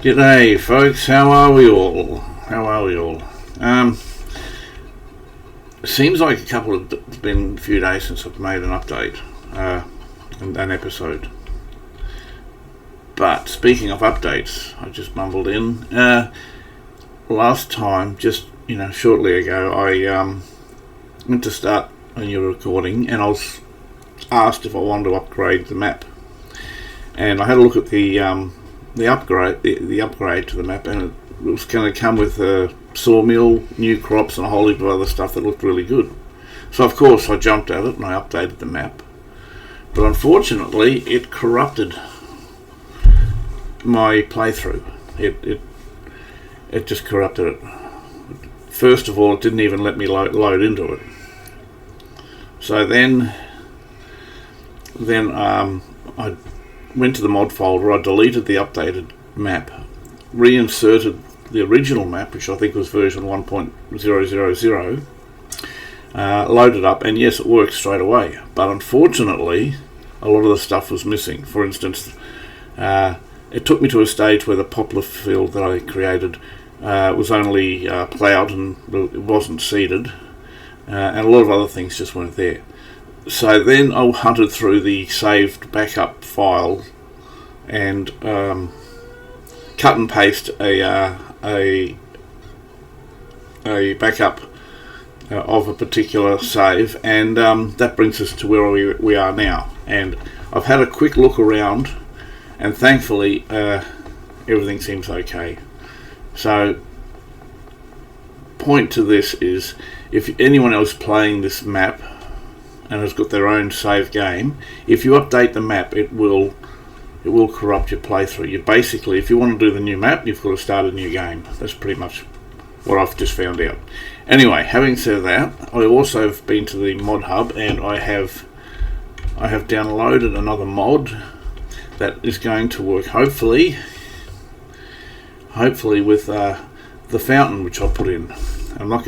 G'day folks, how are we all? Seems like it's been a few days since I've made an update, an episode. But speaking of updates, I just mumbled in. Last time, just shortly ago, I went to start a new recording, and I was asked if I wanted to upgrade the map. And I had a look at the upgrade to the map, and it was going to come with a sawmill, new crops, and a whole heap of other stuff that looked really good. So of course I jumped at it and I updated the map, but unfortunately it corrupted my playthrough. It just corrupted it. First of all, it didn't even let me load into it. So then I went to the mod folder, I deleted the updated map, reinserted the original map, which I think was version 1.000, loaded up, and yes, it worked straight away. But unfortunately, a lot of the stuff was missing. For instance, it took me to a stage where the poplar field that I created was only ploughed and it wasn't seeded, and a lot of other things just weren't there. So then I hunted through the saved backup file and cut and paste a backup of a particular save, and that brings us to where we are now. And I've had a quick look around, and thankfully everything seems okay. So point to this is, if anyone else playing this map and has got their own save game, if you update the map, it will corrupt your playthrough. You basically, if you want to do the new map, you've got to start a new game. That's pretty much what I've just found out. Anyway, having said that, I also have been to the mod hub, and I have downloaded another mod that is going to work hopefully with the fountain which I put in. I'm not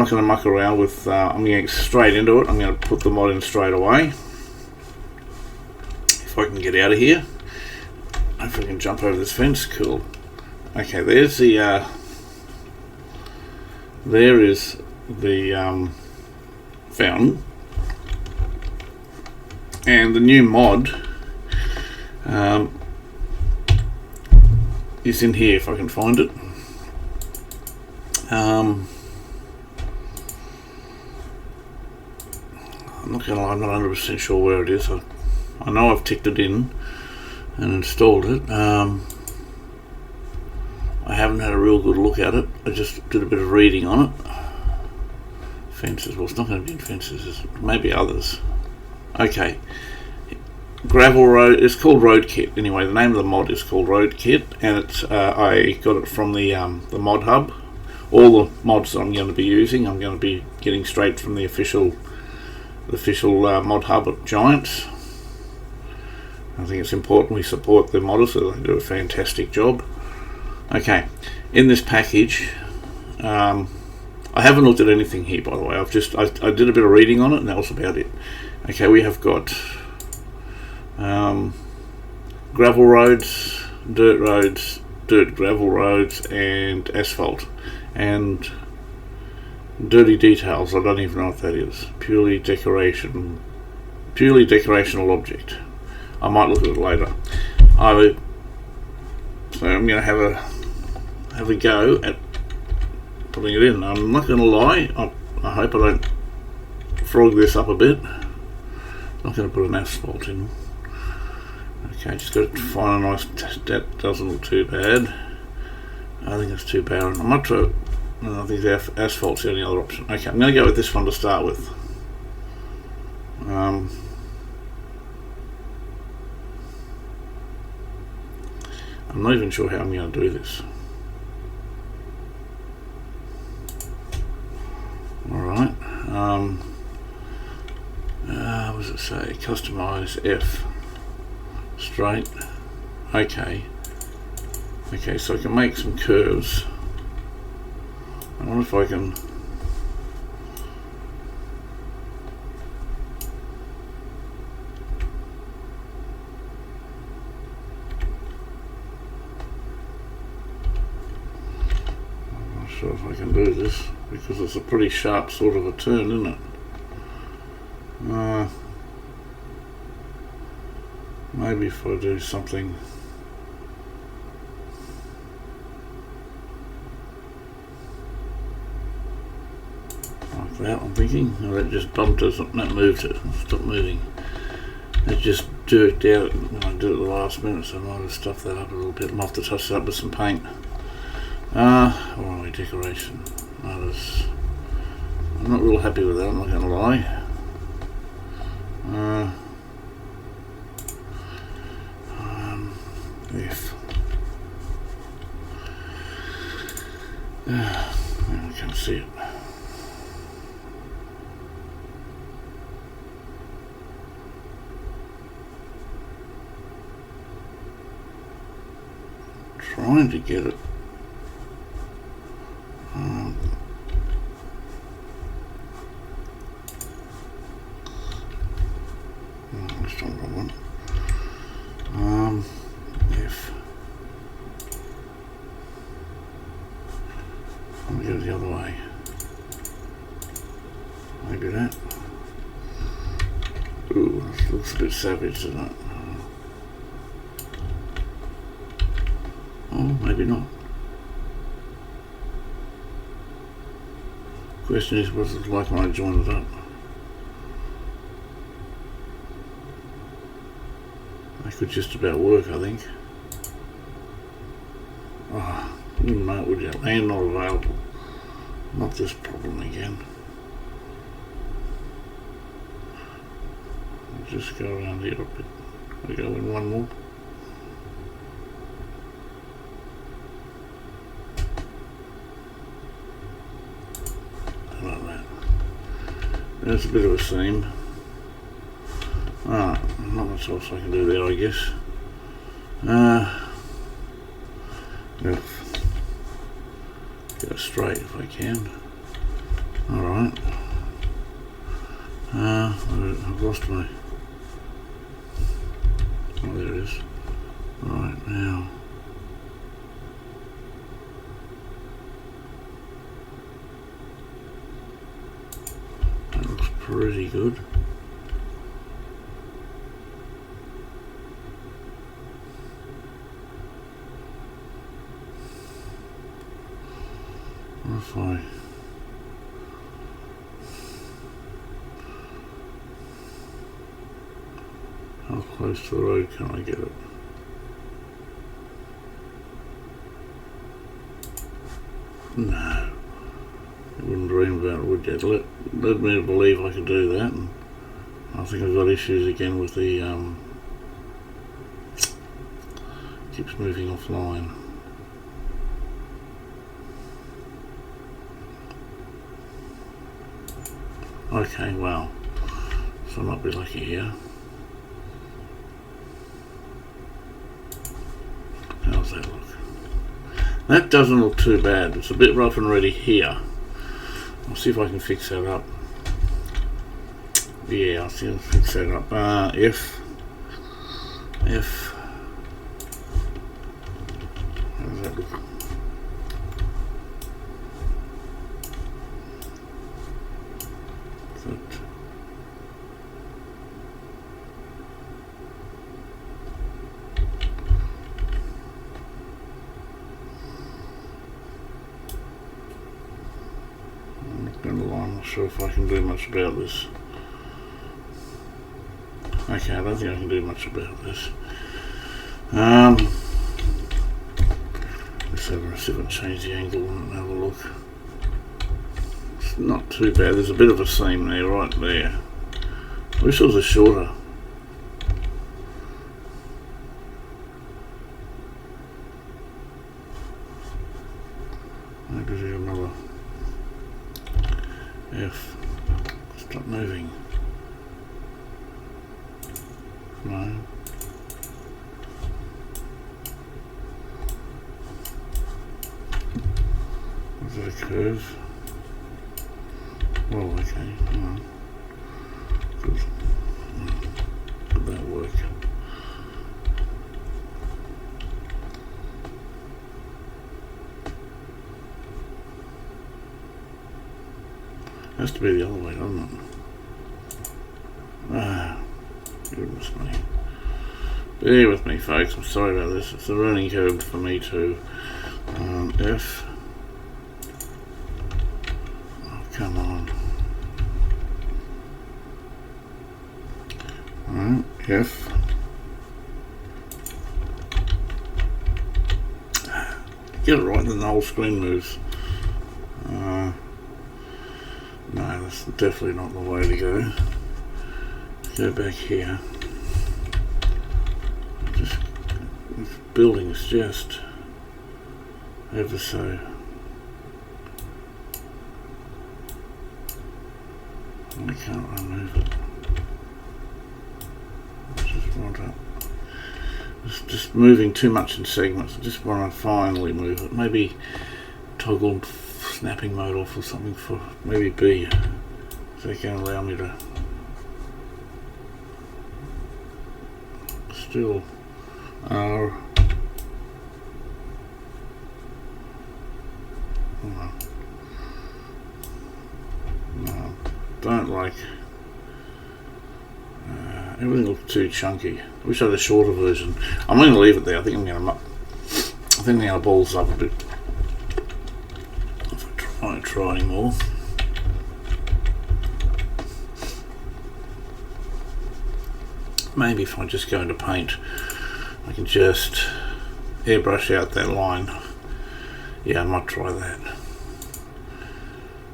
gonna muck around with. I'm going to get straight into it. I'm going to put the mod in straight away. If I can get out of here, if I can jump over this fence, cool. Okay, there's the. There is the fountain, and the new mod is in here. If I can find it. I'm not going to lie, I'm not 100% sure where it is. I know I've ticked it in and installed it. I haven't had a real good look at it. I just did a bit of reading on it. Fences, well, it's not going to be in fences, it's maybe others. Okay. Gravel road, it's called Road Kit. Anyway, the name of the mod is called Road Kit, and it's I got it from the mod hub. All the mods that I'm going to be using, I'm going to be getting straight from the official mod hub at Giants. I think it's important we support the modders, so they do a fantastic job. Okay, in this package, I haven't looked at anything here, by the way. I did a bit of reading on it, and that was about it. Okay, we have got gravel roads, dirt gravel roads, and asphalt, and dirty details. I don't even know what that is. Purely decorational object. I might look at it later. So I'm going to have a go at putting it in. I'm not going to lie. I hope I don't frog this up a bit. I'm not going to put an asphalt in. Okay, just got to find a nice. That doesn't look too bad. I think it's too barren. I might try. I think the asphalt's the only other option. Okay, I'm going to go with this one to start with. I'm not even sure how I'm going to do this. Alright. What does it say? Customize F. Straight. Okay. Okay, so I can make some curves. I wonder if I can. sure if I can do this because it's a pretty sharp sort of a turn, isn't it? Maybe if I do something like that, I'm thinking. Oh, that just bumped us, that moved it, stopped moving. It just jerked out when I did it at the last minute, so I might have stuffed that up a little bit. I might have to touch it up with some paint. Where are we? Decoration. Notice. I'm not real happy with that, I'm not going to lie. F. I can't see it. Trying to get it. That's not what I want. F. I'll go the other way. Maybe that. Ooh, this looks a bit savage, doesn't it? Oh, maybe not. Question is, what's it like when I join it up? That could just about work, I think. Oh, you wouldn't know it, would you? And not available. Not this problem again. I'll just go around here a bit. We go in one more. Like that. There's a bit of a seam. Alright, not much else I can do there, I guess. Go straight if I can. Alright. I've lost my... Oh, there it is. Right, now. That looks pretty good. If I how close to the road can I get it? No, you wouldn't dream about it, would you? It led me to believe I could do that, and I think I've got issues again with the keeps moving offline. Okay, well, so I might be lucky here. How's that look? That doesn't look too bad. It's a bit rough and ready here. I'll see if I can fix that up. Yeah, I'll see if I can fix that up. F. How does that look? I'm not sure if I can do much about this. Okay, I don't think I can do much about this. Let's see if I can change the angle and have a look. It's not too bad. There's a bit of a seam there, right there. I wish it was a shorter. Maybe do another F. Stop moving. No. Is that a curve? Well, okay. No. Good. Did that work? Has to be the other way, doesn't it? Ah, goodness me. Bear with me, folks. I'm sorry about this. It's a learning curve for me too. F. Oh, come on. Alright, F. Get it right, then the whole screen moves. No, that's definitely not the way to go. Go back here. This building is just ever so. I can't remove it. Just want to. It's just moving too much in segments. I just want to finally move it. Maybe toggle snapping mode off or something for maybe B. So they can allow me to still R. No, don't like. Everything looks too chunky. I wish I had a shorter version. I'm going to leave it there. I think I'm going to balls up a bit. If I won't try anymore. Maybe if I just go into paint, I can just airbrush out that line. Yeah, I might try that.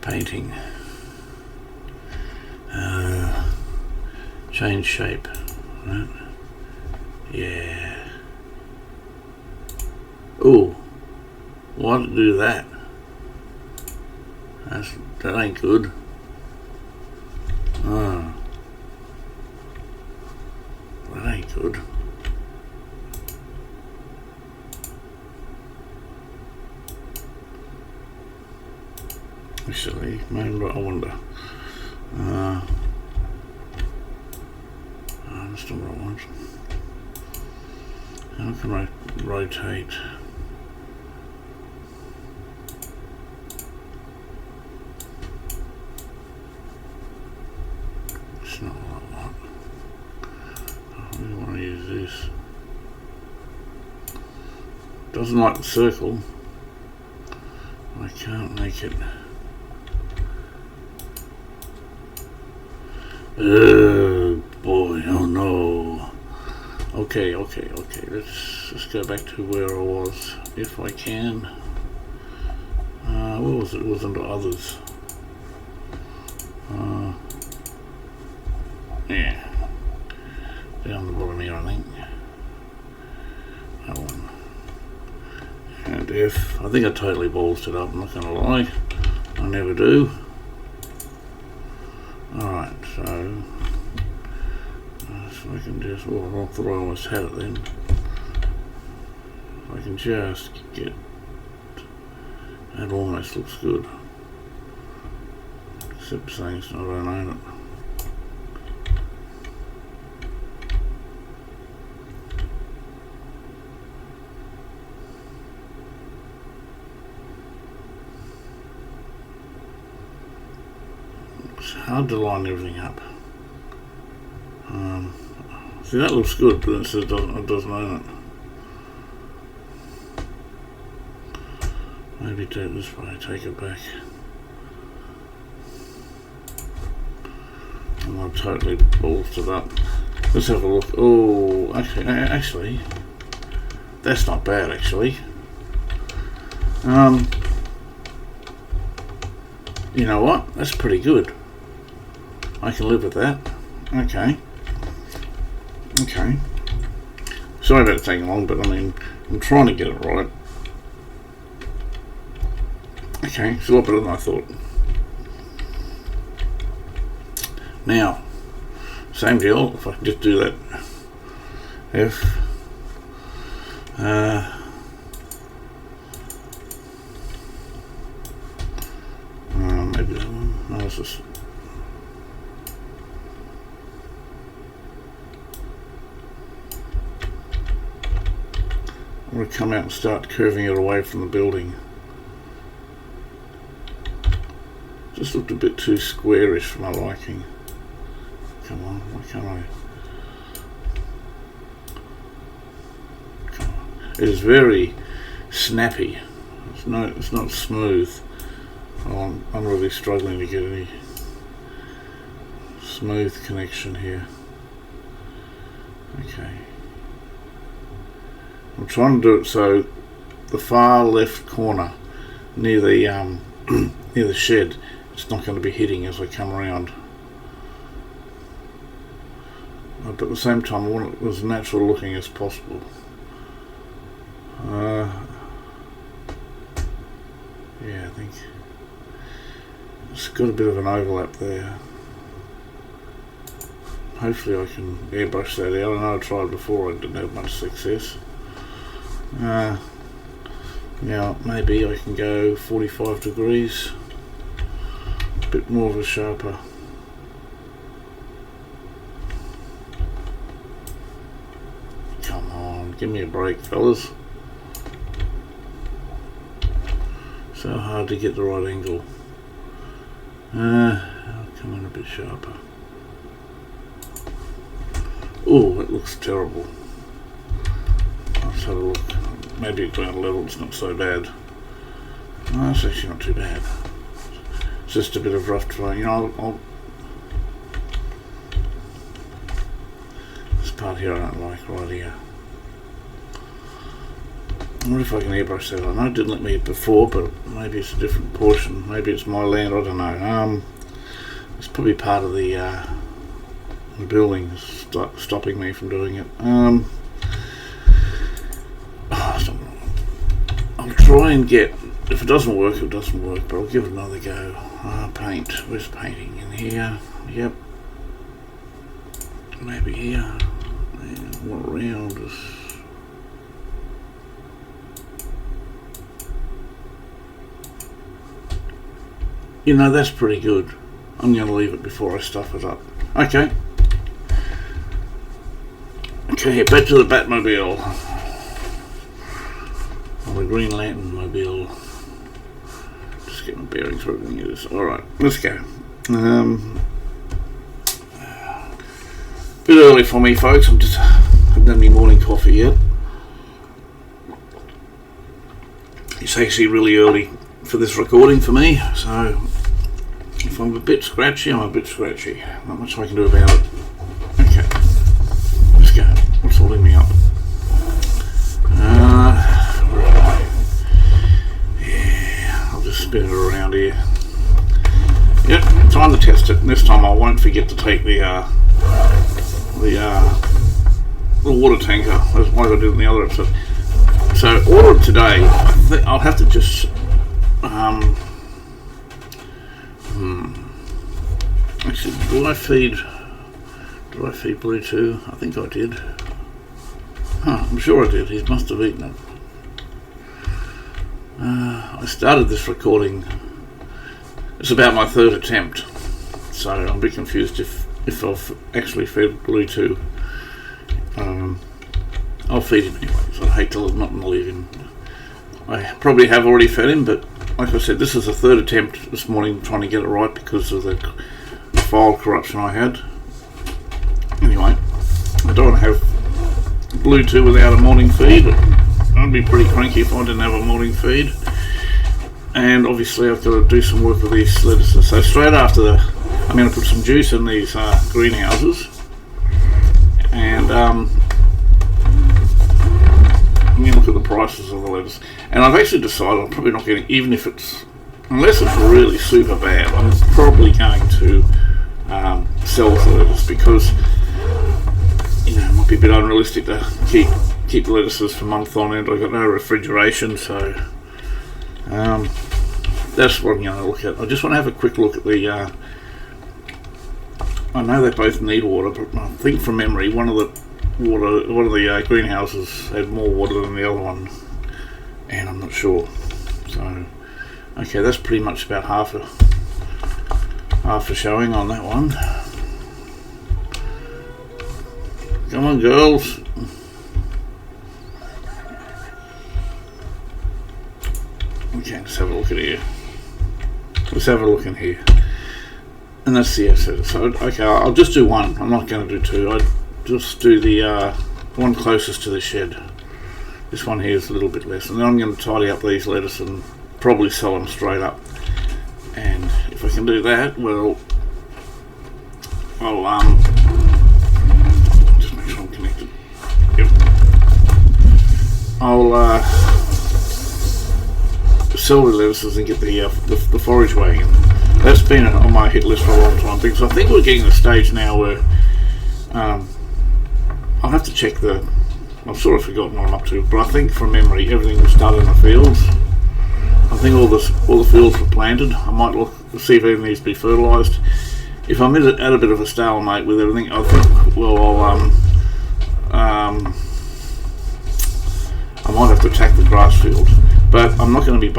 Painting. Change shape. Right? Yeah. Oh, why did it do that? That ain't good. Oh, that ain't good. Actually, maybe I wonder. That's not what I want. How can I rotate? It's not what I want. I really want to use this. Doesn't like the circle. I can't make it. Boy, oh no. Okay, let's go back to where I was, if I can. Where was it? It was under others. Yeah. Down the bottom here, I think. That one. And F. I think I totally ballsed it up, I'm not gonna lie. I never do. Alright, so I can just, well, I thought I almost had it then. I can just get, that almost looks good. Except saying it's not, I don't own it. It's hard to line everything up. See, that looks good, but it says it doesn't own it. Maybe do it this way, take it back. And I've totally ballsed it up. Let's have a look. Oh, actually, that's not bad, actually. You know what? That's pretty good. I can live with that. Okay. Sorry about it taking long, but I mean, I'm trying to get it right. Okay, it's a lot better than I thought. Now, same deal, if I can just do that. F. Maybe that one. No, it's just. I'm going to come out and start curving it away from the building. Just looked a bit too squarish for my liking. Come on, why can't I? Come on. It is very snappy. It's not smooth. Oh, I'm really struggling to get any smooth connection here. Okay. I'm trying to do it so the far left corner near the near the shed, it's not going to be hitting as I come around. But at the same time I want it as natural looking as possible. Yeah, I think it's got a bit of an overlap there. Hopefully I can airbrush that out. I know I tried before, I didn't have much success. Now maybe I can go 45 degrees, a bit more of a sharper. Come on, give me a break, fellas. So hard to get the right angle. I'll come in a bit sharper. Oh, it looks terrible. Let's have a look. Maybe at ground level it's not so bad. No, it's actually not too bad. It's just a bit of rough terrain. You know, this part here I don't like, right here. I wonder if I can airbrush that. I know it didn't let me before, but maybe it's a different portion. Maybe it's my land, I don't know. It's probably part of the building stopping me from doing it. I'll try and get, if it doesn't work, it doesn't work, but I'll give it another go. Paint, where's painting? In here, yep. Maybe here. What around us? You know, that's pretty good. I'm going to leave it before I stuff it up. Okay. Okay, back to the Batmobile. Or the Green Lantern Mobile. Just get my bearings where everything is. Alright, let's go. Bit early for me, folks. I haven't done any morning coffee yet. It's actually really early for this recording for me, so if I'm a bit scratchy, I'm a bit scratchy. Not much I can do about it. Okay, let's go. What's holding me up? Where am I? Yeah, I'll just spin it around here. Yep, time to test it. And this time I won't forget to take the water tanker, as I did in the other episode. So ordered today. I think I'll have to just actually, did I feed Bluetooth? I think I did. I'm sure I did. He must have eaten it. I started this recording, it's about my third attempt, so I'm a bit confused if I've actually fed Bluetooth. I'll feed him anyway, so I'd hate to not leave him. I probably have already fed him, but like I said, this is the third attempt this morning trying to get it right because of the file corruption I had. Anyway, I don't want to have Bluetooth without a morning feed. I'd be pretty cranky if I didn't have a morning feed. And obviously I've got to do some work with these lettuces. So straight after I'm going to put some juice in these greenhouses, and I'm going to look at the prices of the lettuce. And I've actually decided I'm probably not getting, even if it's, unless it's really super bad, I'm probably going to sell the lettuce, because you know, it might be a bit unrealistic to keep the lettuces for months on end. I've got no refrigeration, so that's what I'm going to look at. I just want to have a quick look at the I know they both need water, but I think from memory one of the greenhouses had more water than the other one, and I'm not sure. So okay, that's pretty much about half a showing on that one. Come on, girls. Okay, let's have a look at here. let's have a look in here. And that's the asset. So, okay, I'll just do one. I'm not going to do two. I'll just do the one closest to the shed. This one here is a little bit less. And then I'm going to tidy up these letters and probably sew them straight up. And if I can do that, well, I'll just make sure I'm connected. Yep. I'll sell the lettuces and get the forage wagon. That's been on my hit list for a long time, because I think we're getting to the stage now where I'll have to check I've sort of forgotten what I'm up to, but I think from memory everything was done in the fields. I think all the fields were planted. I might look see if anything needs to be fertilised. If I'm at a bit of a stalemate with everything, I think I might have to attack the grass field, but I'm not going to be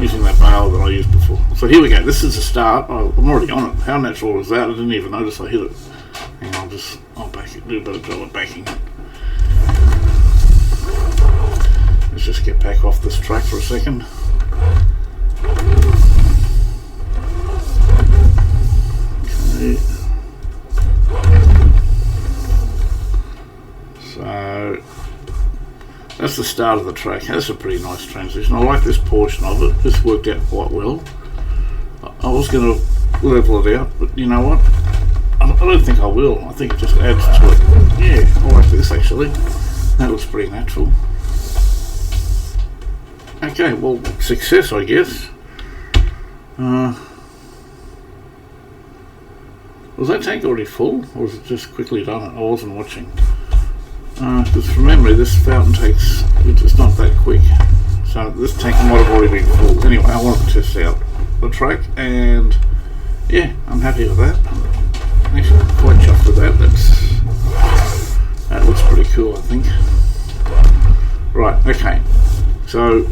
using that bale that I used before. So here we go. This is the start. I'm already on it. How natural was that? I didn't even notice I hit it. And I'll back it. Do a better job of backing it. Let's just get back off this track for a second. Okay. So that's the start of the track. That's a pretty nice transition. I like this portion of it. This worked out quite well. I was going to level it out, but you know what? I don't think I will. I think it just adds to it. Yeah, I like this actually. That looks pretty natural. Okay, well, success, I guess. Was that tank already full, or was it just quickly done? I wasn't watching. Because from memory, this fountain takes, it's not that quick. So this tank might have already been full. Anyway, I wanted to test out the track, and yeah, I'm happy with that. Actually, I'm quite chuffed with that. That looks pretty cool, I think. Right, okay. So,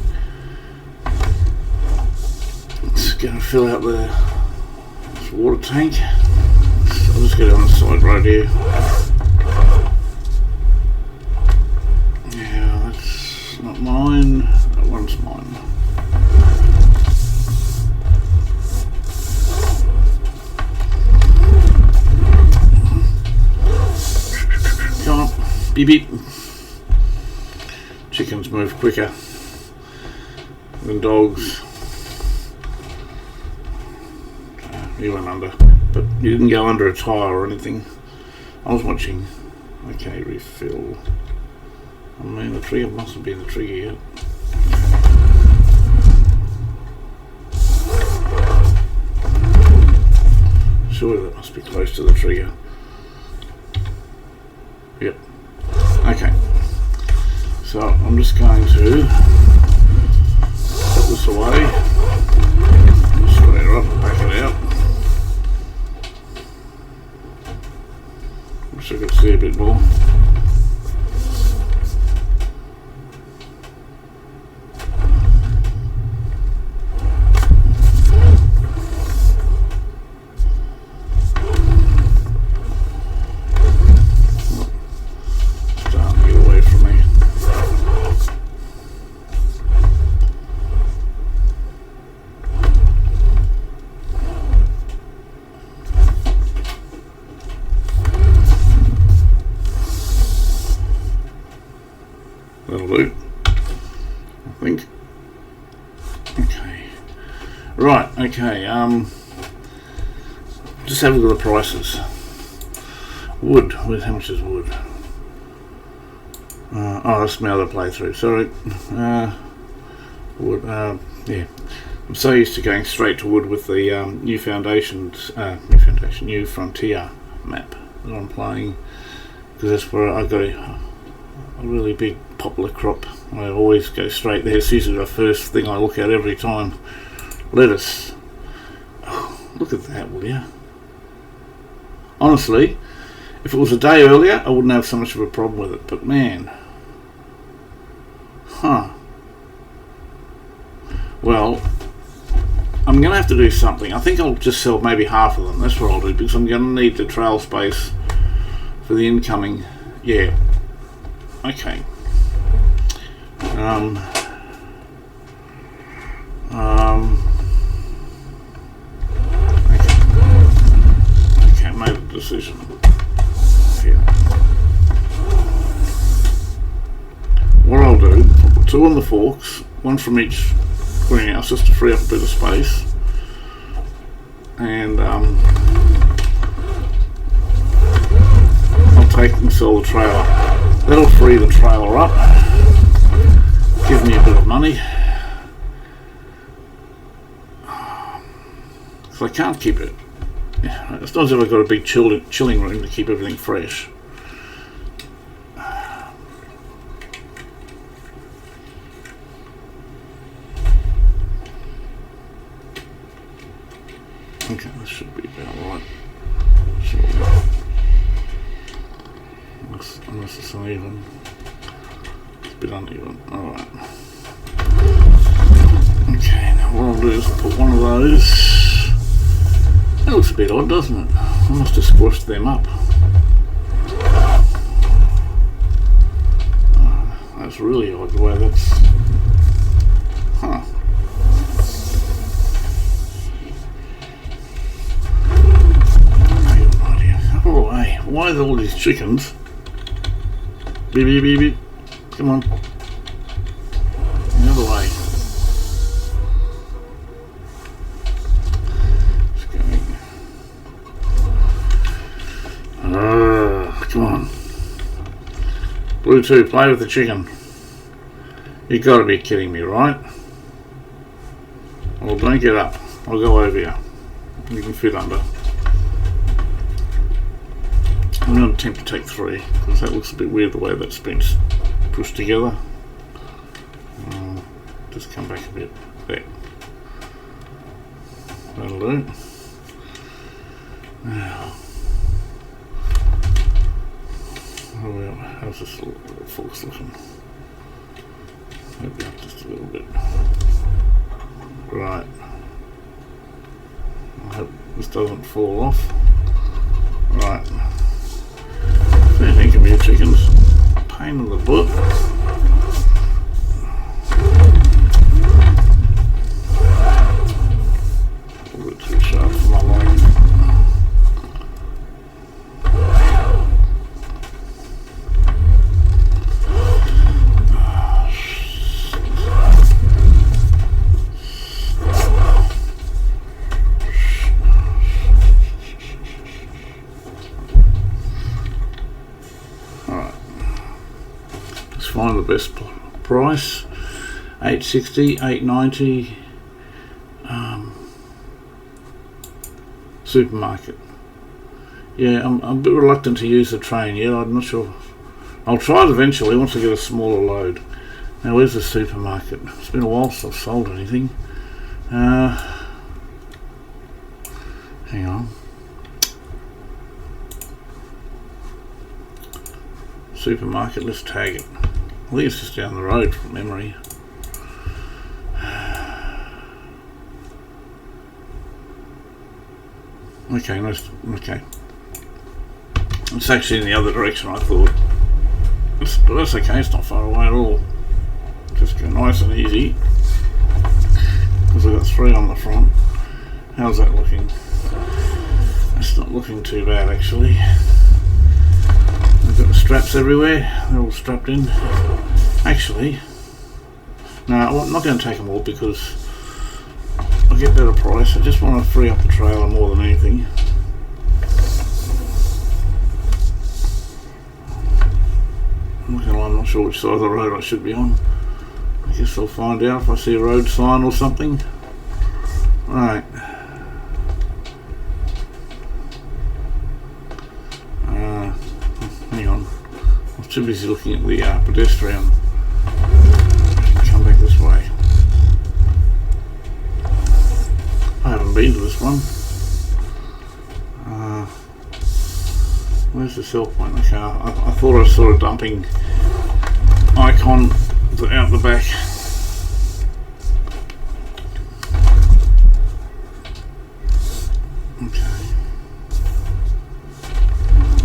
it's going to fill out this water tank. I'll just get it on the side right here. Yeah, that's not mine. That one's mine. Come on, beep beep. Chickens move quicker than dogs. You went under, but you didn't go under a tyre or anything. I was watching. Okay, refill. I mean, the trigger mustn't be in the trigger yet. Surely that must be close to the trigger. Yep. Okay. So I'm just going to put this away. Straight up and back it out. Wish I could see a bit more. Starting to get away from me. That'll do, I think. Okay. Right, okay, just have a look at the prices. Wood, how much is wood? Oh, that's my other playthrough, sorry. Wood, yeah. I'm so used to going straight to wood with the New Frontier map that I'm playing, because that's where I got a really big poplar crop. I always go straight there. It's usually the first thing I look at every time. Lettuce. Oh, look at that, will you? Honestly, if it was a day earlier, I wouldn't have so much of a problem with it, but man. Huh. Well, I'm going to have to do something. I think I'll just sell maybe half of them. That's what I'll do, because I'm going to need the trail space for the incoming. Yeah. Okay. I'll do, I'll put 2 on the forks, 1 from each greenhouse just to free up a bit of space. And I'll take and sell the trailer. That'll free the trailer up, give me a bit of money. So I can't keep it. It's not as if I've got a big chilling room to keep everything fresh. Okay, this should be about right. Sure. Unless it's uneven. It's a bit uneven. Alright. Okay, now what I'll do is put one of those. That looks a bit odd, doesn't it? I must have squashed them up. That's really odd the way that's... Huh. Why are all these chickens? Beep, beep, beep, beep. Come on. The other way. It's going. Come on. Blue 2, play with the chicken. You gotta be kidding me, right? Well, don't get up. I'll go over here. You can fit under. I'm going to attempt to take 3 because that looks a bit weird the way that's been pushed together. Just come back a bit. There. That'll do. Now, how's this little forks looking? Maybe up just a little bit. Right. I hope this doesn't fall off. Right. Think of your chickens. Pain in the butt. A little bit too sharp for my liking. Find the best price. $8.60, $8.90. Supermarket. Yeah, I'm a bit reluctant to use the train yet. I'm not sure. I'll try it eventually once I get a smaller load. Now, where's the supermarket? It's been a while since I've sold anything. Hang on. Supermarket. Let's tag it. I think it's just down the road from memory. Okay, nice. Okay. It's actually in the other direction, I thought. But that's okay, it's not far away at all. Just go nice and easy. Because I've got 3 on the front. How's that looking? It's not looking too bad, actually. I've got the straps everywhere, they're all strapped in. Actually, no, I'm not going to take them all because I'll get better price. I just want to free up the trailer more than anything. I'm not sure which side of the road I should be on. I guess I'll find out if I see a road sign or something. Right. Hang on. I'm too busy looking at the pedestrian. Come back this way. I haven't been to this one. Where's the sell point? Okay, I thought I saw a dumping icon out the back. Okay.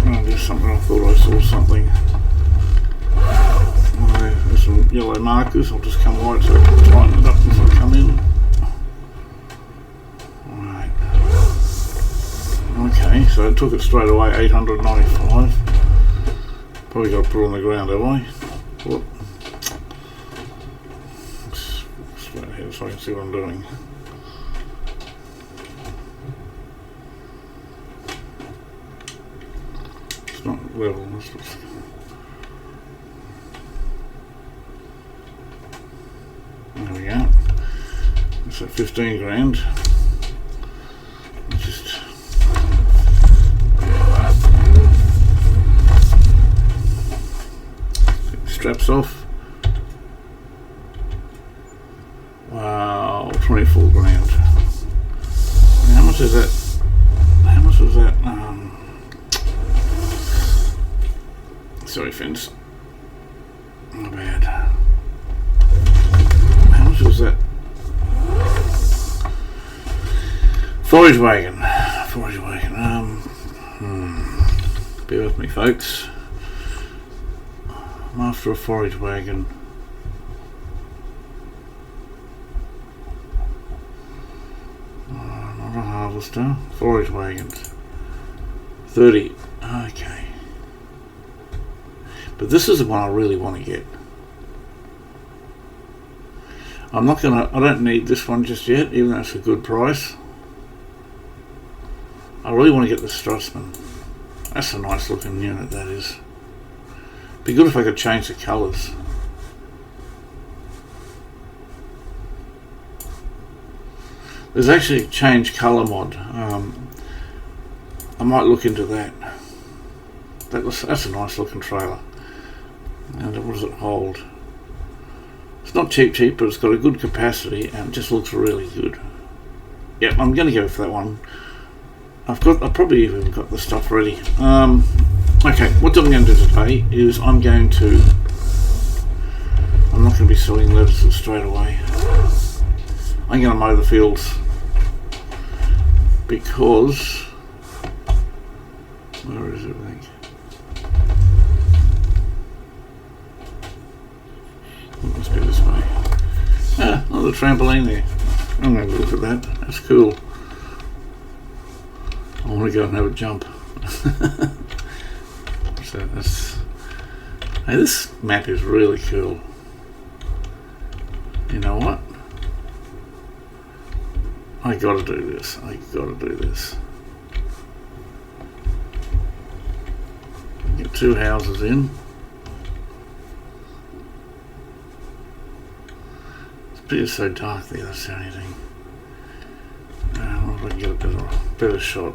Oh, there's something. I thought I saw something. There's some yellow markers. I'll just come right so I can tighten it up as I come in. Right. Okay, so it took it straight away, $895. Probably got to put it on the ground, have I? Whoop. just so I can see what I'm doing. It's not level. There we go. So 15 grand. Just straps off. Wow, 24 grand. How much is that? How much was that? Sorry, fence. Not bad. How much was that? Forage wagon. Forage wagon. Bear with me, folks. I'm after a forage wagon. Not a harvester. Forage wagons. 30. Okay. But this is the one I really want to get. I don't need this one just yet, even though it's a good price. I really want to get the Strassman. That's a nice looking unit, that is. Be good if I could change the colours. There's actually a change colour mod. I might look into that. That's a nice looking trailer. And what does it hold? It's not cheap, but it's got a good capacity and it just looks really good. Yep, I'm going to go for that one. I've probably even got the stuff ready. Okay, what I'm going to do today is I'm not going to be selling lettuces straight away. I'm going to mow the fields because where is everything? It must be this way. Ah, another trampoline there. I'm going to look at that. That's cool. I want to go and have a jump. So hey, this map is really cool. You know what? I gotta do this. Get 2 houses in. It's so dark there, that's the only thing. I don't know if I can get a better shot.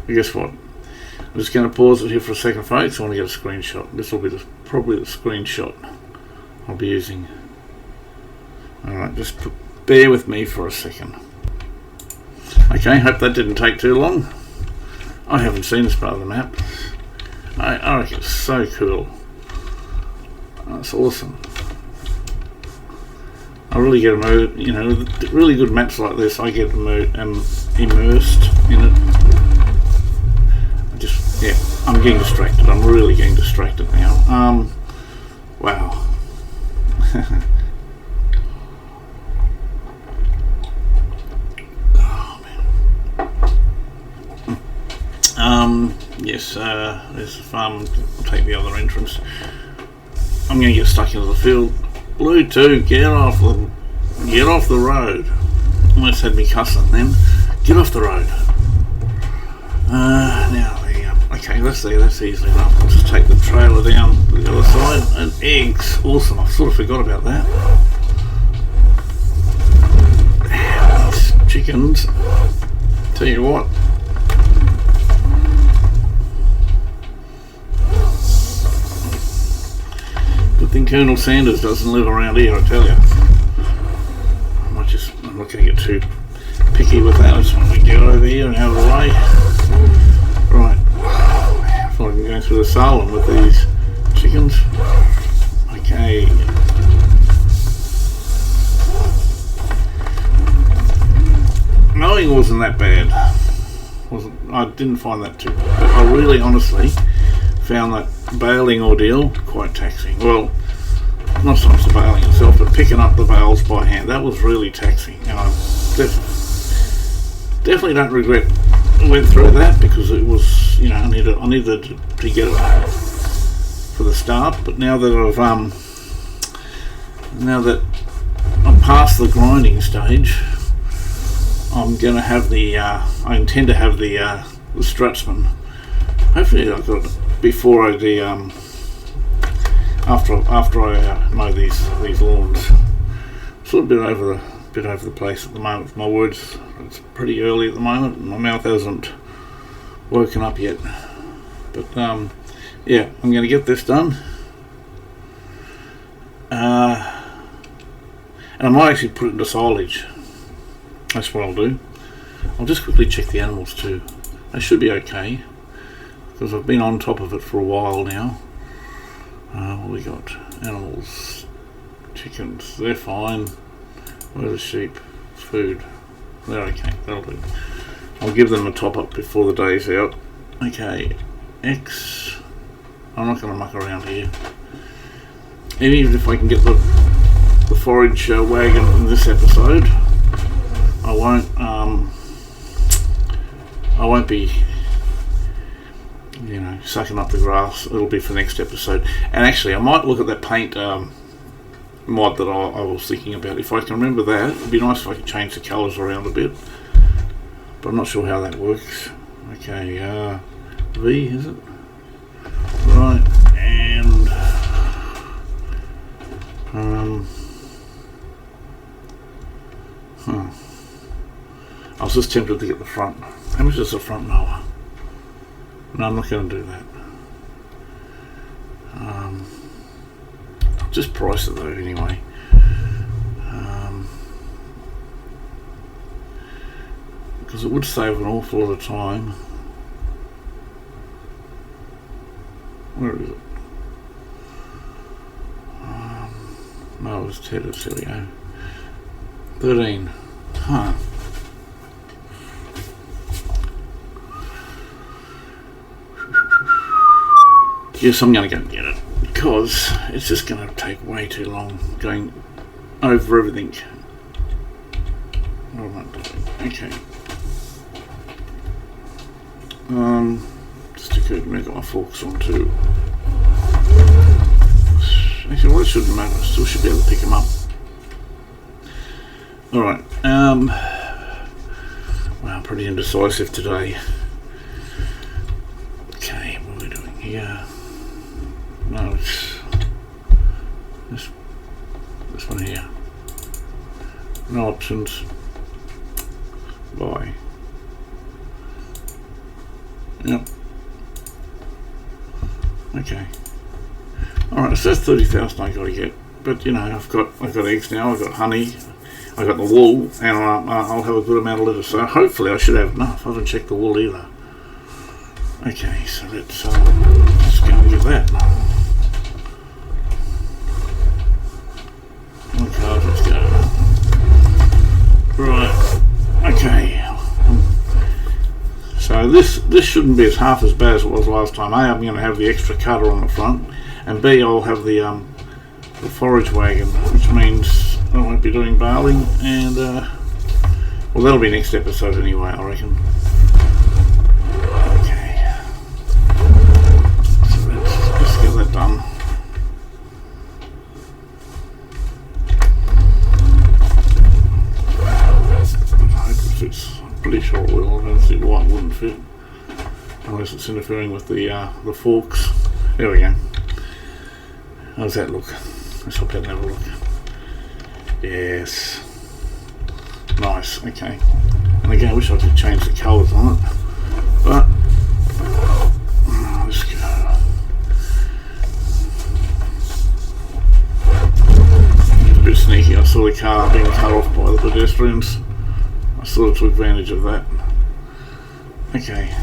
But guess what? I'm just going to pause it here for a second, folks. I want to get a screenshot. This will be probably the screenshot I'll be using. Alright, just bear with me for a second. Okay, hope that didn't take too long. I haven't seen this part of the map. I reckon it's so cool. That's awesome. I really get really good maps like this. I get immersed in it. I'm getting distracted. I'm really getting distracted now. Wow. Oh man. Yes. There's the farm. I'll take the other entrance. I'm going to get stuck into the field. Blue 2, get off the road. Almost had me cussing then. Get off the road. Now there you go. Okay, that's easily enough. I'll just take the trailer down to the other side. And eggs, awesome. I sort of forgot about that. These chickens. Tell you what. Good thing Colonel Sanders doesn't live around here, I tell you. I'm not going to get too picky with that. I just want to get over here and out of the way. Right. I feel like I'm going through the Salem with these chickens. Okay. Mowing wasn't that bad. I didn't find that too bad. But I really honestly found that baling ordeal quite taxing. Well, not so much the baling itself, but picking up the bales by hand. That was really taxing, and I definitely don't regret I went through that because it was, I needed to get for the start, but now that I'm past the grinding stage, I'm going to have I intend to have the Stratsman. Hopefully I've got it before after I mow these lawns. Sort of bit over the place at the moment with my words. It's pretty early at the moment and my mouth hasn't woken up yet. But yeah, I'm going to get this done. And I might actually put it into silage. That's what I'll do. I'll just quickly check the animals too. They should be okay, because I've been on top of it for a while now. What we got? Animals, chickens, they're fine. Where are the sheep? Food. They're okay, that'll do. I'll give them a top up before the day's out. Okay, I'm not going to muck around here. And even if I can get the forage wagon in this episode, I won't be, sucking up the grass. It'll be for next episode. And actually, I might look at that paint mod that I was thinking about. If I can remember that, it'd be nice if I could change the colours around a bit. But I'm not sure how that works. Okay, V, is it? Right, and I was just tempted to get the front. How much is the front mower? No, I'm not going to do that. I'll just price it though anyway. Because it would save an awful lot of time. Where is it? No, it was tethered. There we go. 13. Huh. Yes, I'm going to go and get it, because it's just going to take way too long going over everything. What am I doing? Okay. Just occurred to me, I've got my forks on too. Actually, well, it shouldn't matter. I still should be able to pick them up. Alright. Well, I'm pretty indecisive today. Okay, what are we doing here? No, it's this one here. No options. Buy. Yep. Okay. Alright, so that's 30,000 I got to get. But I've got eggs now. I've got honey. I've got the wool, and I'll have a good amount of litter. So hopefully I should have enough. I haven't checked the wool either. Okay, so let's go and get that. Okay, let's go. Right. Okay. So this shouldn't be half as bad as it was last time. A, I'm going to have the extra cutter on the front, and B, I'll have the forage wagon, which means I won't be doing baling, and well, that'll be next episode anyway, I reckon. Okay, so let's get that done. I hope it fits. I'm pretty sure it will. I don't see why it wouldn't fit, unless it's interfering with the forks. There we go. How does that look? Let's hop out and have a look. Yes. Nice, okay. And again, I wish I could change the colours on it. But let's go. It's a bit sneaky. I saw the car being cut off by the pedestrians. I sort of took advantage of that. Okay.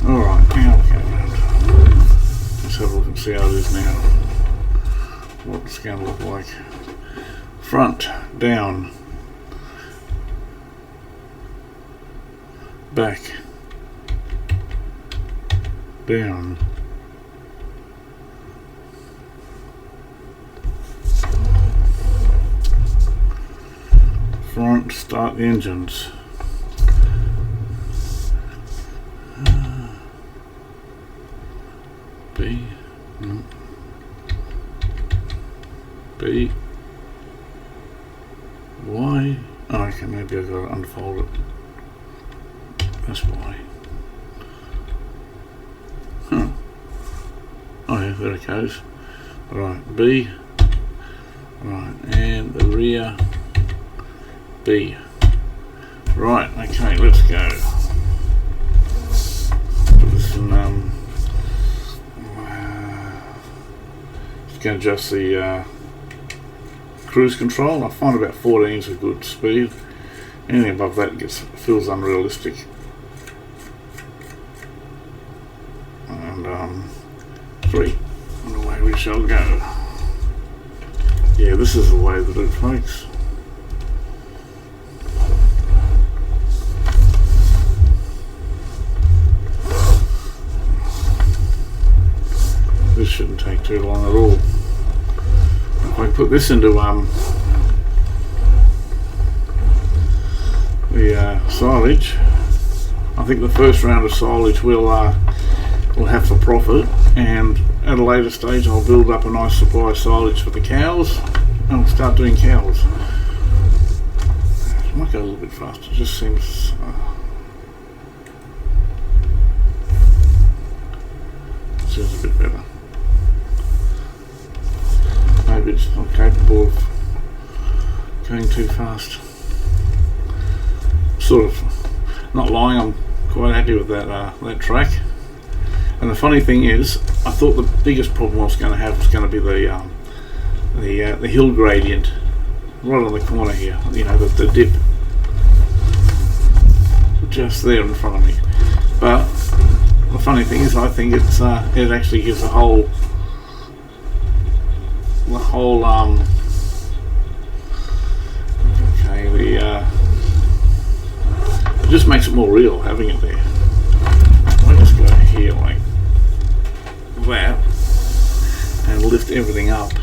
Alright, now we'll go around. Let's have a look and see how it is now. What it's going to look like. Front, down, back, down, front, start the engines. B. No. B. Y. Oh, okay, maybe I've got to unfold it. That's Y. Huh. Oh yeah, there it goes. Right, B. Right, and the rear B. Right, okay, let's go. Put this in, just going to adjust the cruise control. I find about 14 is a good speed. Anything above that feels unrealistic. And 3. And away we shall go. Yeah, this is the way that it folks. This shouldn't take too long at all. If I put this into the silage, I think the first round of silage will have for profit, and at a later stage I'll build up a nice supply of silage for the cows and we'll start doing cows. I might go a little bit faster, it just seems a bit better. Maybe it's not capable of going too fast. Sort of, not lying, I'm quite happy with that track. And the funny thing is, I thought the biggest problem I was going to have was going to be the hill gradient right on the corner here. You know, the dip just there in front of me. But the funny thing is, I think it actually gives the whole it just makes it more real having it there. I just go here like that and lift everything up.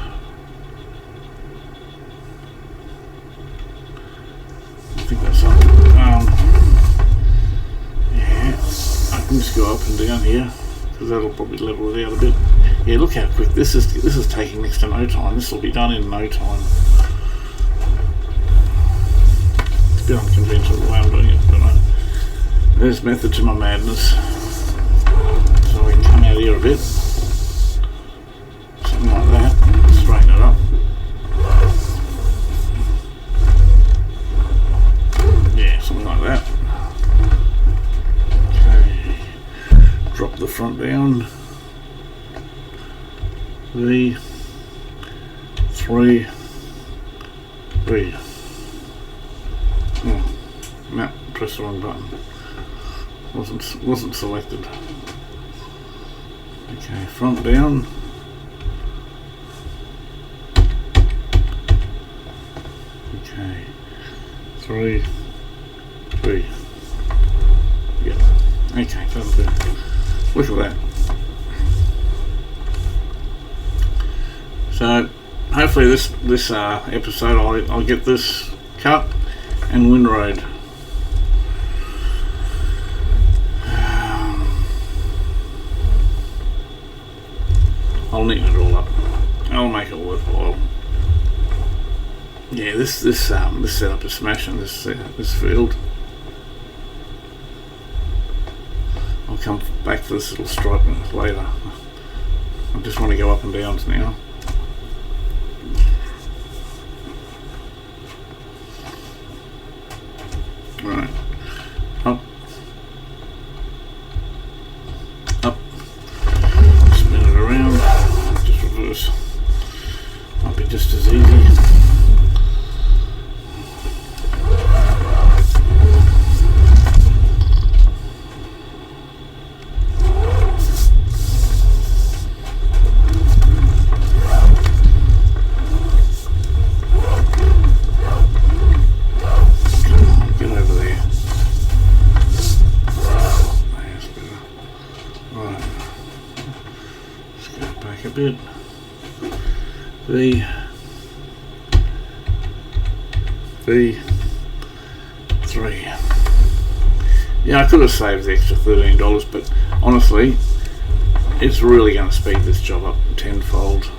I think that's something. Yeah, I can just go up and down here because that'll probably level it out a bit. Yeah, look how quick this is taking next to no time. This will be done in no time. It's a bit unconventional the way I'm doing it, but there's method to my madness. So we can come out here a bit. Something like that. Straighten it up. Yeah, something like that. Okay. Drop the front down. V 3 B. Oh, no, press the wrong button. Wasn't selected. Okay, front down. Okay, 3 B. Yeah. Okay, that'll do. Look at that. So hopefully this episode I'll get this cut and windrowed. I'll neaten it all up. I'll make it worthwhile. Yeah, this setup is smashing. This field. I'll come back for this little stripe later. I just want to go up and downs now. Right, up, spin it around, just reverse, might be just as easy. A bit. V 3. Yeah, I could have saved the extra $13, but honestly, it's really going to speed this job up tenfold.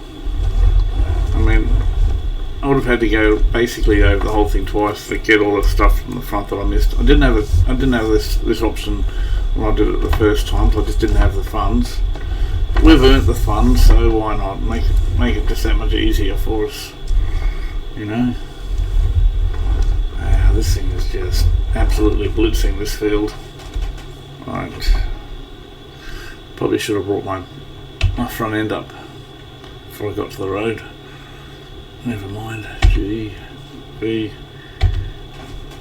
I mean, I would have had to go basically over the whole thing twice to get all the stuff from the front that I missed. I didn't have this option when I did it the first time, so I just didn't have the funds. But we've earned the funds, so why not make it just that much easier for us, you know? This thing is just absolutely blitzing this field. Right. Probably should have brought my front end up before I got to the road. Never mind. G, B.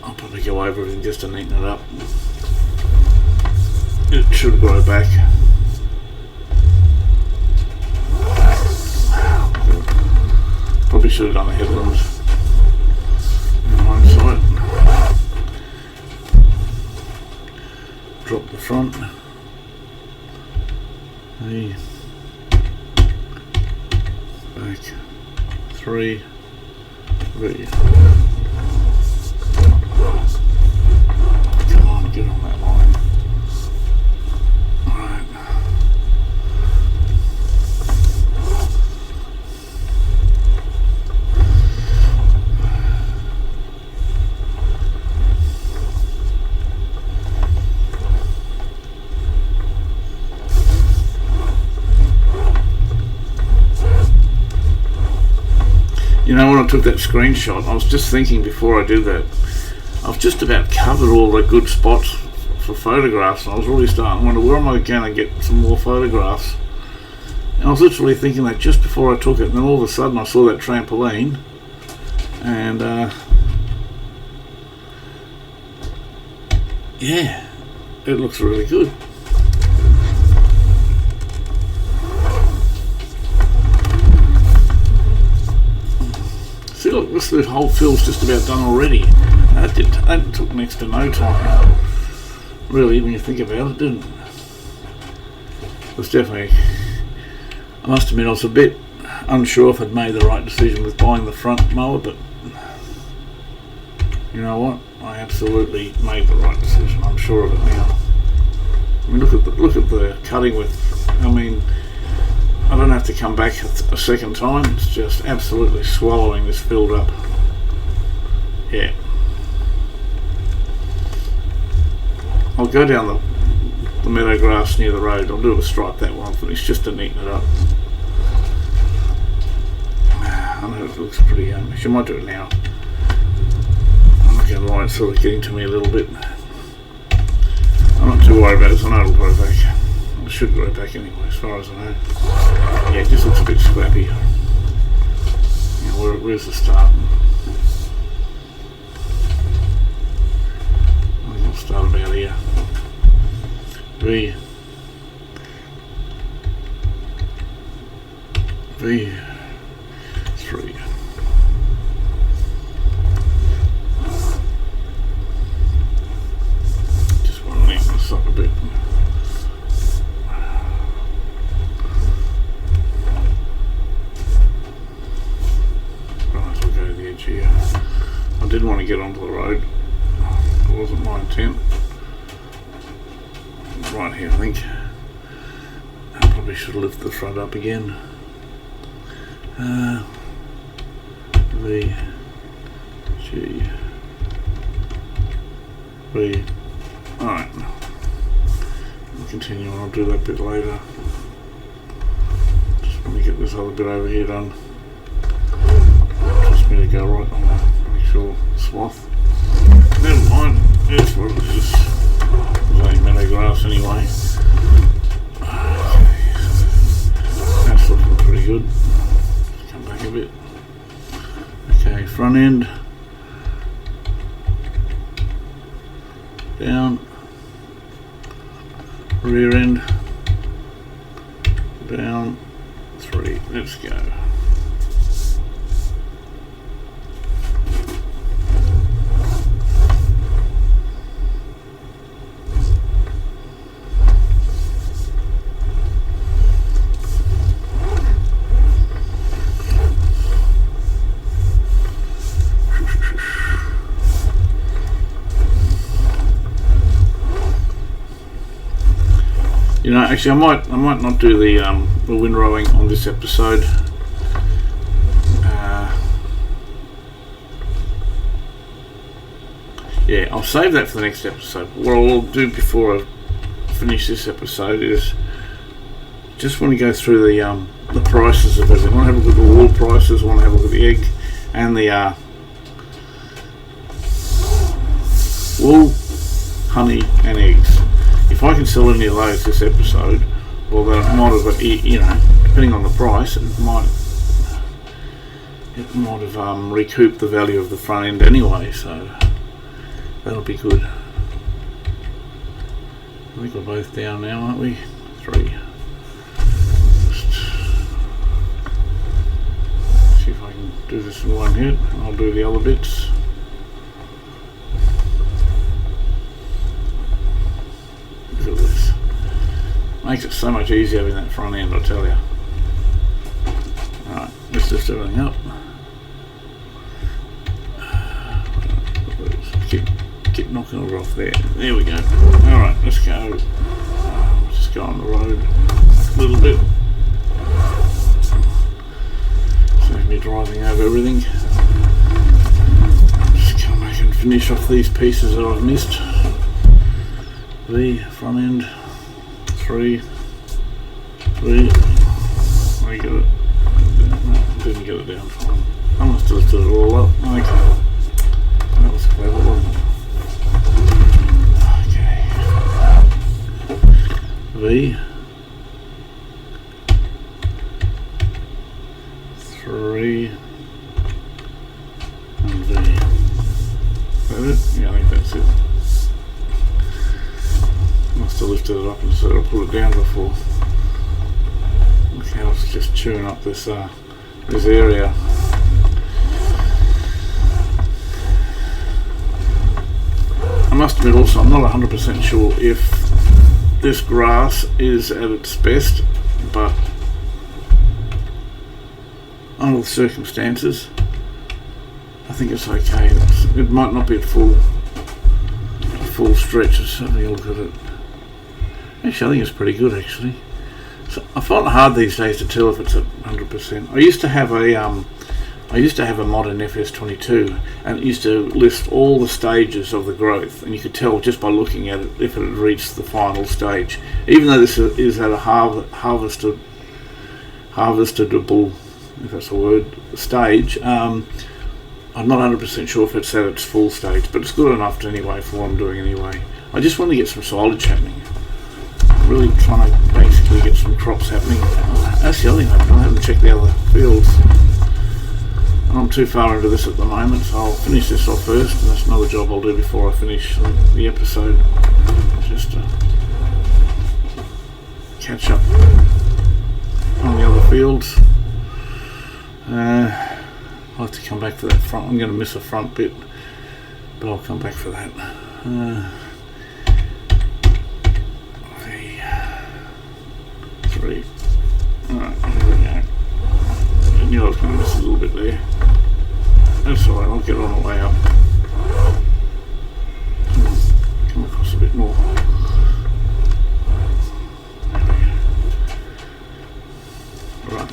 I'll probably go over everything just to neaten it up. It should grow back. Probably should have done the headlands. Hindsight. Drop the front. Hey. Back. 3. V. Come on, get on that line. Alright. You know, when I took that screenshot, I was just thinking before I did that, I've just about covered all the good spots for photographs, and I was really starting to wonder, where am I going to get some more photographs? And I was literally thinking that just before I took it, and then all of a sudden I saw that trampoline, and yeah, it looks really good. See, look, this whole field's just about done already. That took next to no time, really, when you think about it, didn't it? It was definitely, I must admit, I was a bit unsure if I'd made the right decision with buying the front mower, but you know what? I absolutely made the right decision. I'm sure of it now. I mean, look at the cutting width. I mean, I don't have to come back a second time. It's just absolutely swallowing this field up. Yeah. I'll go down the meadow grass near the road. I'll do a stripe that one finish just to neaten it up. I know it looks pretty youngish. I might do it now. I'm not going to lie, it's sort of getting to me a little bit. I'm not too worried about it, so I know it'll grow back. It should grow back anyway, as far as I know. Yeah, it just looks a bit scrappy. You know, where's the start? I think I'll start about here. V. V. 3. Just want to neaten this up a bit. Here. I didn't want to get onto the road. It wasn't my intent. Right here, I think. I probably should lift the front up again. V, G, V. Alright. We'll continue on. I'll do that bit later. Just want to get this other bit over here done. Just me to go right on the actual swath. Never mind. It's what it is. There's only meadow grass anyway. Okay. That's looking pretty good. Come back a bit. Okay, front end. Down. Rear end. Down. 3. Let's go. You know, actually, I might not do the windrowing on this episode. Yeah, I'll save that for the next episode. What I'll do before I finish this episode is just want to go through the prices of everything. I want to have a look at the wool prices. I want to have a look at the egg and the wool, honey, and eggs. If I can sell any of those this episode, well, then it might have, you know, depending on the price, it might have recouped the value of the front end anyway. So that'll be good. I think we're both down now, aren't we? 3. See if I can do this in one hit. I'll do the other bits. Look at this. Makes it so much easier having that front end, I tell you. Alright, let's lift everything up. Keep knocking it off there. There we go. Alright, let's go. Just go on the road a little bit. Save me driving over everything. Just come back and finish off these pieces that I've missed. The front end. 3. I got it. No, didn't get it down fine. I must have lifted it all up. Okay. That was clever, wasn't it? V, three, and V. Is that it? Yeah, I think that's it. Must have lifted it up and sort of pull it down before. Look how it's just chewing up this this area. I must admit also, I'm not 100% sure if this grass is at its best, but under the circumstances, I think it's okay. It might not be at full stretch. Let's have a look at it. Actually, I think it's pretty good. Actually, so I find it hard these days to tell if it's at 100%. I used to have a modern FS25, and it used to list all the stages of the growth, and you could tell just by looking at it if it had reached the final stage. Even though this is at a harvestable, if that's a word, stage, I'm not 100% sure if it's at its full stage, but it's good enough anyway for what I'm doing anyway. I just want to get some silage happening. I'm really trying to basically get some crops happening. That's the other thing I haven't checked the other fields. I'm too far into this at the moment, so I'll finish this off first, and that's another job I'll do before I finish the episode. Just to catch up on the other fields. I'll have to come back for that front. I'm going to miss a front bit, but I'll come back for that. 3. Alright, here we go. I knew I was going to miss a little bit there. That's alright, I'll get on the way up. Come across a bit more. There we go. Right.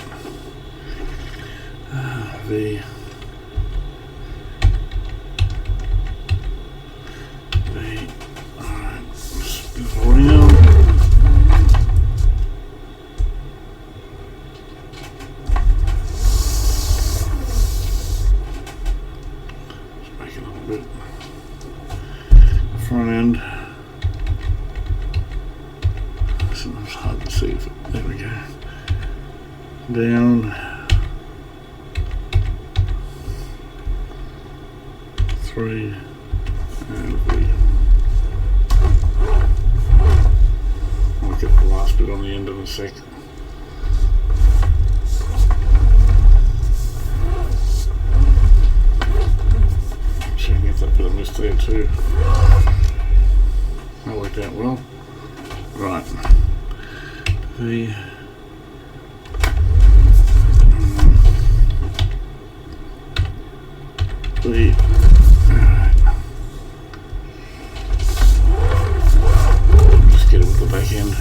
Alright, spin it around. Front end. Sometimes hard to see if it, there we go. Down. 3 and V. I'll get the last bit on the end in a sec. See if I can get that bit of mist there too. That worked out well. Right. V. V. Alright. Just get it with the back end.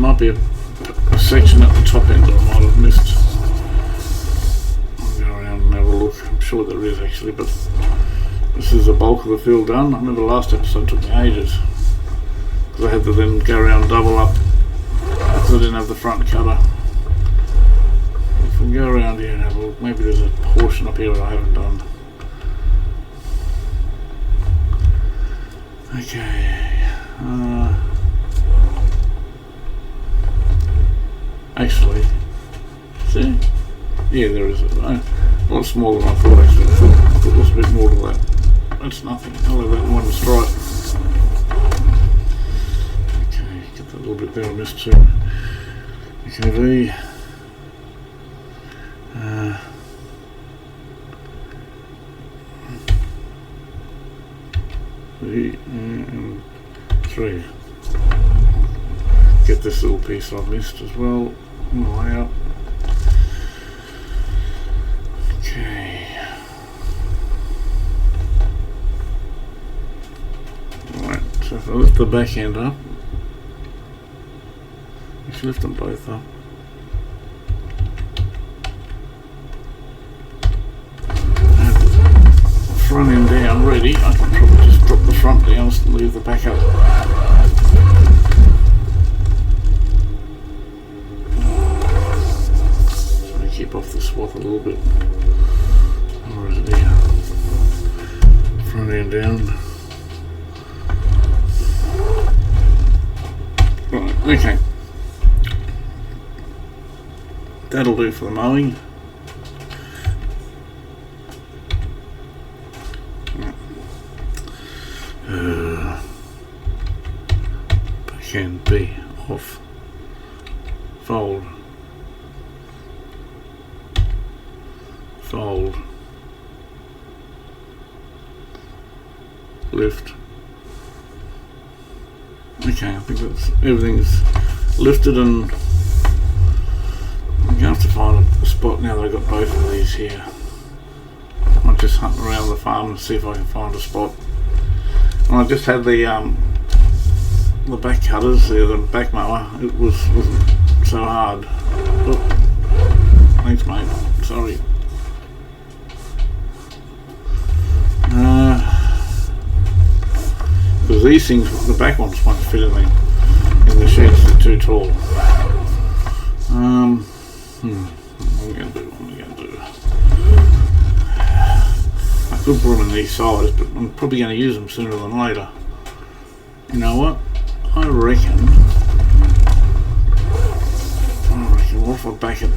might be a section at the top end that I might have missed. I'll go around and have a look. I'm sure there is actually, but this is the bulk of the field done. I remember the last episode took me ages because I had to then go around and double up because I didn't have the front cutter. If we go around here and have a look, maybe there's a portion up here that I haven't done. Okay. Actually, see? Yeah, there is a lot smaller than I thought actually. I thought there was a bit more to that. That's nothing. I'll have that in one stripe. Okay, get that a little bit there on this too. Okay, V and 3. Get this little piece I've missed as well on the way up. Okay. Right, so if I lift the back end up, let's lift them both up. Front end down ready. I can probably just drop the front down and leave the back up. Try to keep off the swath a little bit. Or is it here? Front end down. Right, okay. That'll do for the mowing. Can be off, fold, fold, lift. Okay, I think that's everything's lifted, and I'm going to have to find a spot now that I've got both of these here. I might just hunt around the farm and see if I can find a spot. And I just had the back cutters, the back mower. It wasn't so hard. Oh, thanks, mate. Sorry. Because these things, the back ones won't fit in the sheds. They're too tall. What am I going to do? I could put them in these sides, but I'm probably going to use them sooner than later. You know what? I reckon what if I back it?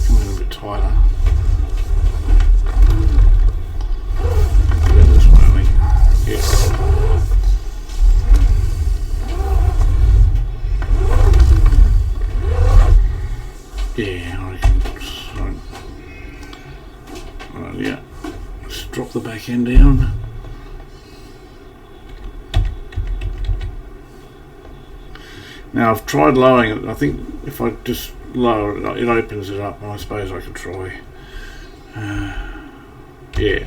Come in a bit tighter. Yeah, this one, I think. Yes. Yeah, I reckon. Right, yeah. Drop the back end down. Now I've tried lowering it. I think if I just lower it, it opens it up. I suppose I could try. Yeah,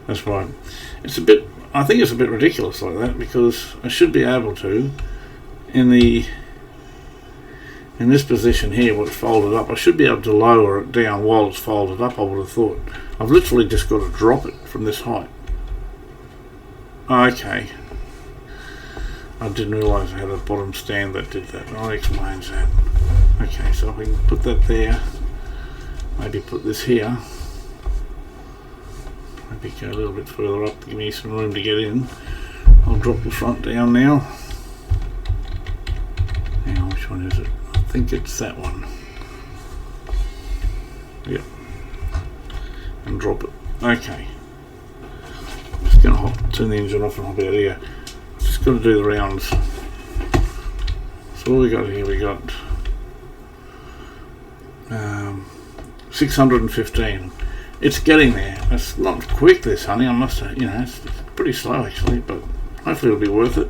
that's fine. It's a bit. I think it's a bit ridiculous like that, because I should be able to, in this position here, where it's folded up, I should be able to lower it down while it's folded up. I would have thought. I've literally just got to drop it from this height. Okay. I didn't realise I had a bottom stand that did that. That explains that. Okay, so we can put that there. Maybe put this here. Maybe go a little bit further up to give me some room to get in. I'll drop the front down now. Hang on, which one is it? I think it's that one. Yep. And drop it. Okay. I'm just going to turn the engine off and hop out here. Just got to do the rounds. So what we got here? We got 615. It's getting there. It's not quick, this, honey. I must say, it's pretty slow actually, but hopefully it'll be worth it.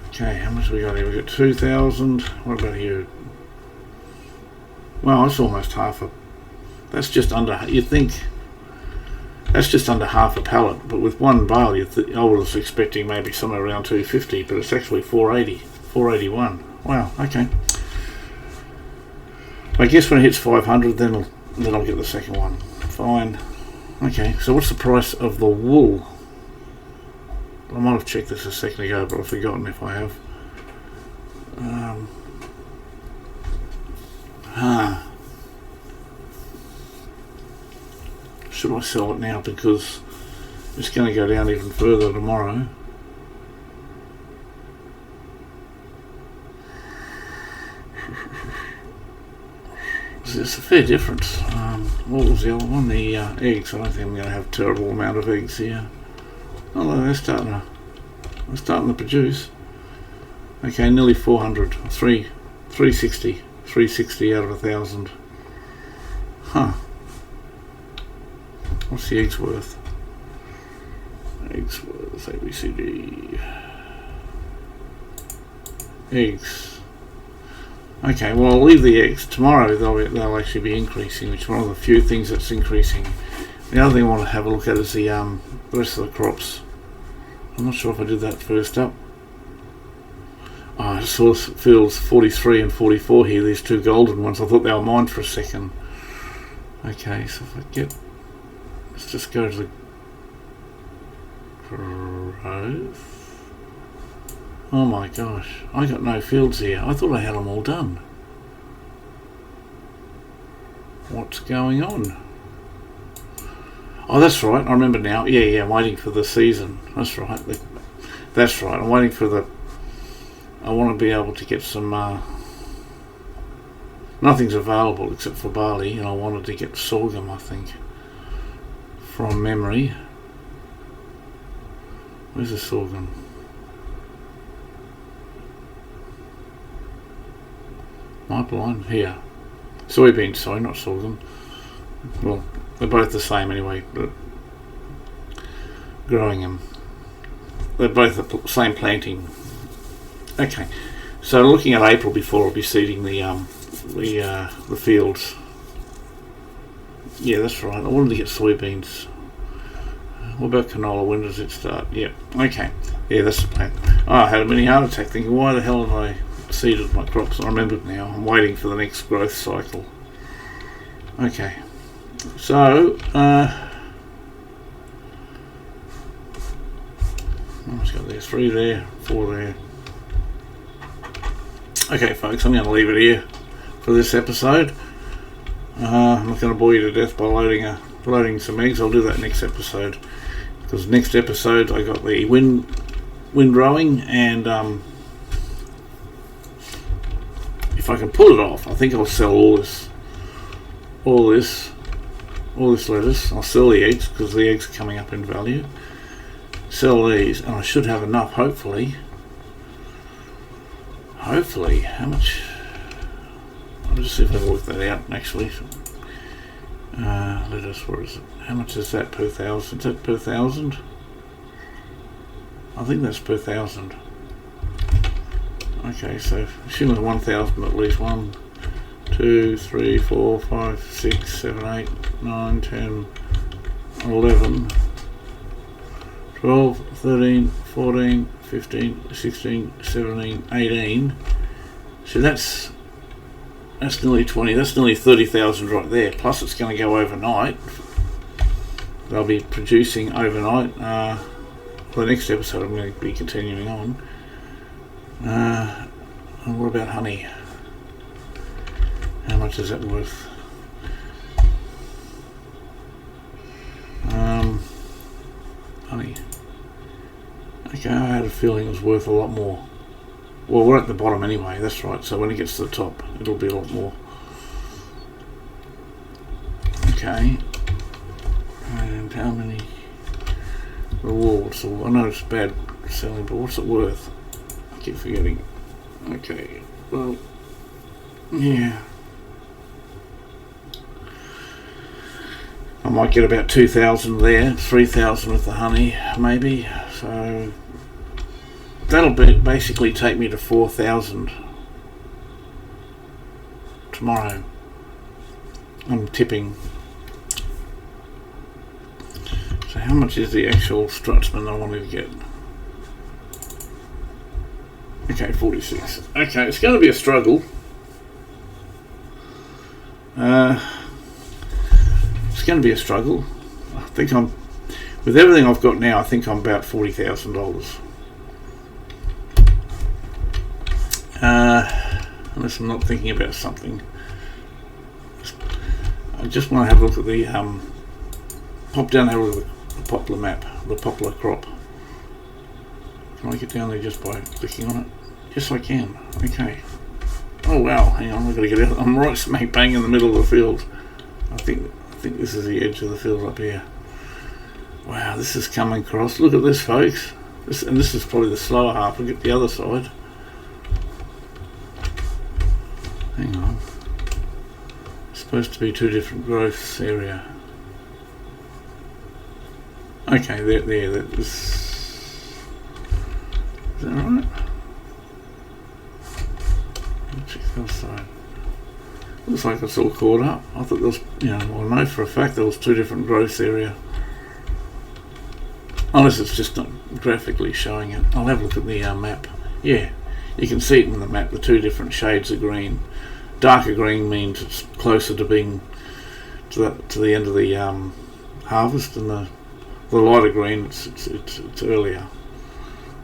Okay, how much we got here? We got 2,000. What about here? Well, it's almost half a. That's just under. You think That's just under half a pallet, but with one bale, I was expecting maybe somewhere around 250, but it's actually 480, 481. Wow, okay. I guess when it hits 500, then I'll get the second one. Fine. Okay, so what's the price of the wool? I might have checked this a second ago, but I've forgotten if I have. Should I sell it now because it's going to go down even further tomorrow? There's a fair difference. What was the other one? The eggs. I don't think I'm going to have a terrible amount of eggs here. Although they're starting to produce. Okay, nearly 400. 360. 360 out of 1,000. Huh. What's the eggs worth? Eggs worth ABCD. Eggs. Okay, well I'll leave the eggs. Tomorrow they'll actually be increasing, which is one of the few things that's increasing. The other thing I want to have a look at is the rest of the crops. I'm not sure if I did that first up. I saw fields 43 and 44 here, these two golden ones. I thought they were mine for a second. Okay, so if I get... Let's just go to the growth. Oh my gosh, I got no fields here. I thought I had them all done. What's going on? Oh, that's right, I remember now. Yeah, I'm waiting for the season. That's right. That's right, I'm waiting for the... I want to be able to get some... nothing's available except for barley, and I wanted to get sorghum, I think. From memory. Where's the sorghum? My blind? Here. Soybeans, sorry, not sorghum. Well, they're both the same anyway, but growing them. They're both the same planting. Okay, so looking at April before I'll be seeding the fields. Yeah, that's right. I wanted to get soybeans. What about canola? When does it start? Yeah. Okay. Yeah, that's the plan. Oh, I had a mini heart attack thinking, why the hell have I seeded my crops? I remembered now. I'm waiting for the next growth cycle. Okay. So, what's got there? 3 there, 4 there. Okay, folks, I'm going to leave it here for this episode. I'm not going to bore you to death by loading some eggs. I'll do that next episode, because next episode I got the wind rowing, and if I can pull it off, I think I'll sell all this lettuce. I'll sell the eggs because the eggs are coming up in value. Sell these, and I should have enough. Hopefully, how much? I'll just see if I can work that out actually. Lettuce, where is it? How much is that per 1,000? Is that per 1,000? I think that's per 1,000. Okay, so assuming 1,000 at least. 1, 2, 3, 4, 5, 6, 7, 8, 9, 10, 11, 12, 13, 14, 15, 16, 17, 18. So that's nearly 20. That's nearly 30,000 right there. Plus, it's going to go overnight. They'll be producing overnight. For the next episode, I'm going to be continuing on. And what about honey? How much is that worth? Honey. Okay, I had a feeling it was worth a lot more. Well, we're at the bottom anyway, that's right, so when it gets to the top, it'll be a lot more. Okay. And how many rewards? I know it's bad selling, but what's it worth? I keep forgetting. Okay, well, yeah. I might get about 2,000 there, 3,000 with the honey, maybe. So that'll basically take me to 4,000 tomorrow. I'm tipping. So how much is the actual Strutsman I wanted to get? Okay, 46. Okay, it's going to be a struggle. It's going to be a struggle. I think I'm, with everything I've got now, I think I'm about $40,000. Unless I'm not thinking about something. I just want to have a look at the pop down there with the poplar map, the poplar crop. Can I get down there just by clicking on it? Yes, I can. Okay. Oh wow! Hang on, I've got to get out. I'm right smack bang in the middle of the field. I think this is the edge of the field up here. Wow, this is coming across. Look at this, folks. This is probably the slower half. We'll get the other side. Hang on. It's supposed to be two different growths area. Okay, there. That was. Is that right? Check the other side. Looks like it's all caught up. I thought there was, I know for a fact there was two different growths area. Unless it's just not graphically showing it. I'll have a look at the map. Yeah, you can see it in the map, the two different shades of green. Darker green means it's closer to being to the end of the harvest, and the lighter green it's earlier.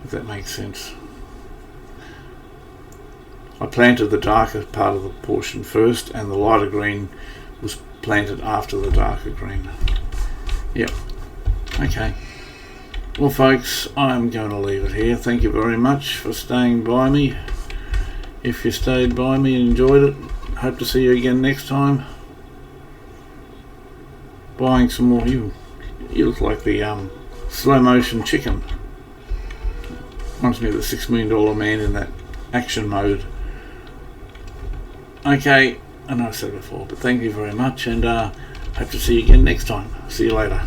If that makes sense. I planted the darker part of the portion first, and the lighter green was planted after the darker green. Yep. Okay. Well, folks, I'm going to leave it here. Thank you very much for staying by me. If you stayed by me and enjoyed it, hope to see you again next time. Buying some more. You look like the slow motion chicken. Reminds me of the $6 Million Man in that action mode. Okay, I know I said it before, but thank you very much, and hope to see you again next time. See you later.